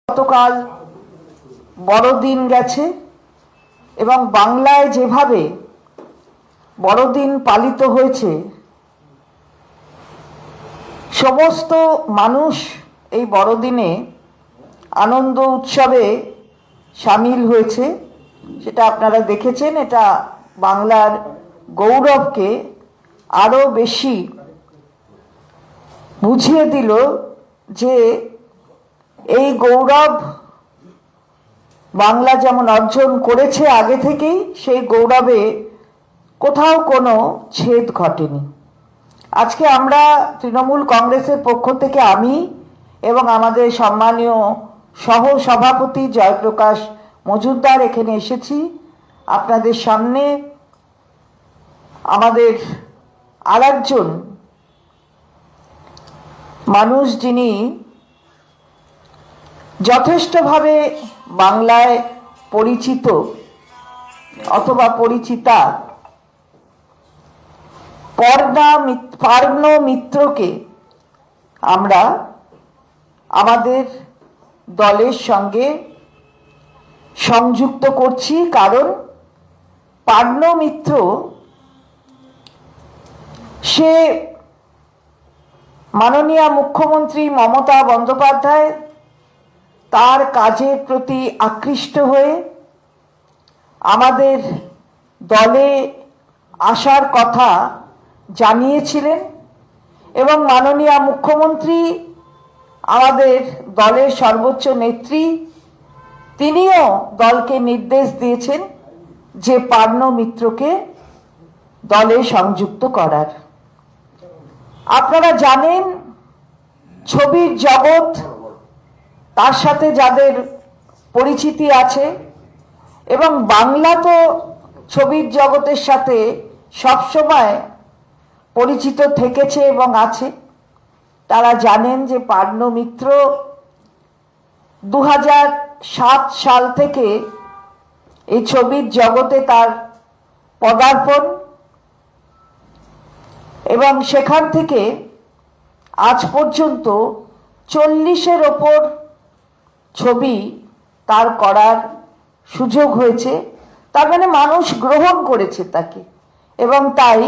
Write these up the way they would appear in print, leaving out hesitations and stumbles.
গতকাল বড়দিন গেছে এবং বাংলায় যেভাবে বড়দিন পালিত হয়েছে, সমস্ত মানুষ এই বড়দিনে আনন্দ উৎসবে সামিল হয়েছে, সেটা আপনারা দেখেছেন। এটা বাংলার গৌরবকে আরো বেশি বুঝিয়ে দিল যে এই গৌরব বাংলা যেমন অর্জন করেছে আগে থেকেই, সেই গৌরবে কোথাও কোনো ছেদ ঘটেনি। আজকে আমরা তৃণমূল কংগ্রেসের পক্ষ থেকে আমি এবং আমাদের সম্মানীয় সহ সভাপতি জয়প্রকাশ মজুমদার এখানে এসেছি আপনাদের সামনে আমাদের আরেকজন মানুষ যিনি যথেষ্টভাবে বাংলায় পরিচিত অথবা পরিচিতা, পার্নো মিত্রকে আমরা আমাদের দলের সঙ্গে সংযুক্ত করছি। কারণ পার্নো মিত্র সে মাননীয় মুখ্যমন্ত্রী মমতা বন্দ্যোপাধ্যায় তার কাজের প্রতি আকৃষ্ট হয়ে আমাদের দলে আসার কথা জানিয়েছিলেন এবং মাননীয় মুখ্যমন্ত্রী আমাদের দলের সর্বোচ্চ নেত্রী তিনিও দলকে নির্দেশ দিয়েছেন যে পার্নো মিত্রকে দলে সংযুক্ত করার। আপনারা জানেন ছবির জগৎ, তার সাথে যাদের পরিচিতি আছে এবং বাংলা তো ছবির জগতের সাথে সবসময় পরিচিত থেকেছে এবং আছে, তারা জানেন যে পার্নো মিত্র 2007 সাল থেকে এই ছবির জগতে তার পদার্পণ এবং সেখান থেকে আজ পর্যন্ত 40-এর ওপর ছবি তার করার সুযোগ হয়েছে। তার মানে মানুষ গ্রহণ করেছে তাকে, এবং তাই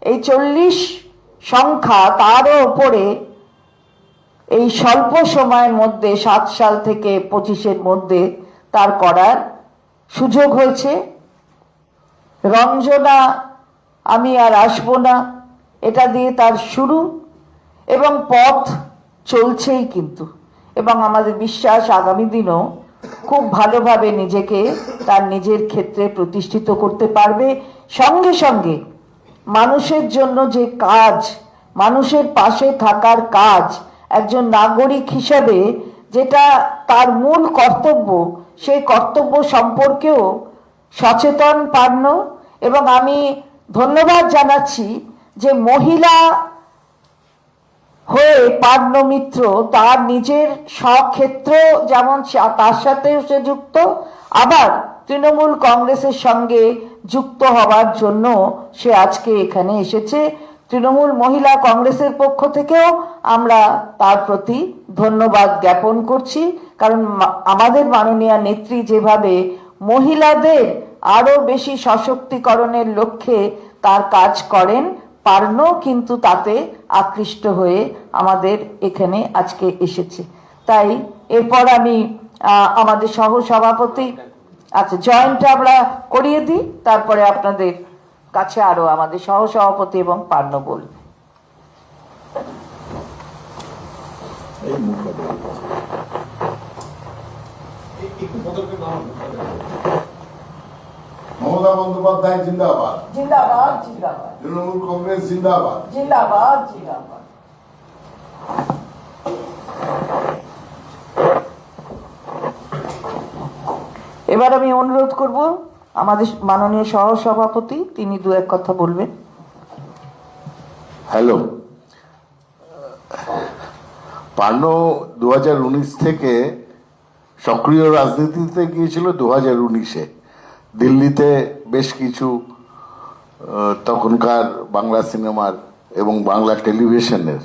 এই 40 সংখ্যা তারও ওপরে এই স্বল্প সময়ের মধ্যে 7 সাল থেকে 25-এর মধ্যে তার করার সুযোগ হয়েছে। রঞ্জনা আমি আর আসবো না, এটা দিয়ে তার শুরু এবং পথ চলছেই কিন্তু, এবং আমাদের বিশ্বাস আগামী দিনও খুব ভালোভাবে নিজেকে তার নিজের ক্ষেত্রে প্রতিষ্ঠিত করতে পারবে। সঙ্গে সঙ্গে মানুষের জন্য যে কাজ, মানুষের পাশে থাকার কাজ, একজন নাগরিক হিসাবে যেটা তার মূল কর্তব্য, সেই কর্তব্য সম্পর্কেও সচেতন পার্নো। এবং আমি ধন্যবাদ জানাচ্ছি যে মহিলা হয়ে পার্নো মিত্র তার নিজের স্বক্ষেত্র যেমন তার সাথেও সে যুক্ত, আবার তৃণমূল কংগ্রেসের সঙ্গে যুক্ত হওয়ার জন্য সে আজকে এখানে এসেছে। তৃণমূল মহিলা কংগ্রেসের পক্ষ থেকেও আমরা তার প্রতি ধন্যবাদ জ্ঞাপন করছি, কারণ আমাদের মাননীয় নেত্রী যেভাবে মহিলাদের আরো বেশি সশক্তিকরণের লক্ষ্যে তার কাজ করেন, পার্নো কিন্তু তাতে আকৃষ্ট হয়ে আমাদের এখানে আজকে এসেছে। তাই এরপর আমি আমাদের সহ সভাপতি জয়েন্টটা আমরা করিয়ে দিই, তারপরে আপনাদের কাছে আরো আমাদের সহ সভাপতি এবং পার্নো বলবে। মমতা বন্দ্যোপাধ্যায় জিন্দাবাদ, জিন্দাবাদ জিন্দাবাদ। তৃণমূল কংগ্রেস জিন্দাবাদ, জিন্দাবাদ জিন্দাবাদ। এবার আমি অনুরোধ করব আমাদের মাননীয় সহ সভাপতি, তিনি দু এক কথা বলবেন। হ্যালো, পার্নো 2019 থেকে সক্রিয় রাজনীতিতে গিয়েছিল। 2019-এ দিল্লিতে বেশ কিছু তখনকার বাংলা সিনেমার এবং বাংলা টেলিভিশনের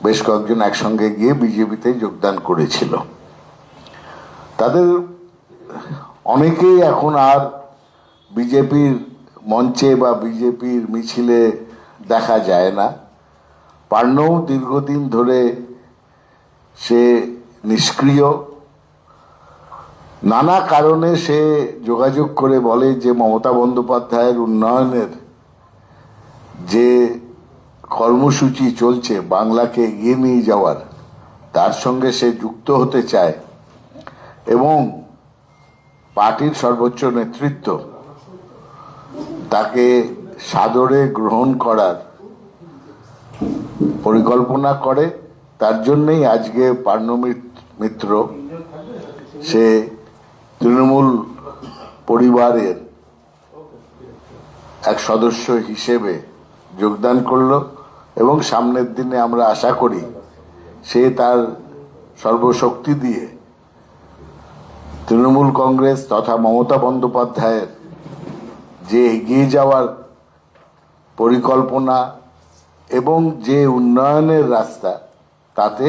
বেশ কয়েকজন একসঙ্গে গিয়ে বিজেপিতে যোগদান করেছিল। তাদের অনেকেই এখন আর বিজেপির মঞ্চে বা বিজেপির মিছিলে দেখা যায় না। পার্নও দীর্ঘদিন ধরে সে নিষ্ক্রিয়। নানা কারণে সে যোগাযোগ করে বলে যে মমতা বন্দ্যোপাধ্যায়ের উন্নয়নের যে কর্মসূচি চলছে বাংলাকে এগিয়ে নিয়ে যাওয়ার, তার সঙ্গে সে যুক্ত হতে চায় এবং পার্টির সর্বোচ্চ নেতৃত্ব তাকে সাদরে গ্রহণ করার পরিকল্পনা করে। তার জন্যই আজকে পার্নো মিত্র সে তৃণমূল পরিবারের এক সদস্য হিসেবে যোগদান করলো এবং সামনের দিনে আমরা আশা করি সে তার সর্বশক্তি দিয়ে তৃণমূল কংগ্রেস তথা মমতা বন্দ্যোপাধ্যায়ের যে এগিয়ে যাওয়ার পরিকল্পনা এবং যে উন্নয়নের রাস্তা, তাতে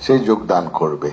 সে যোগদান করবে।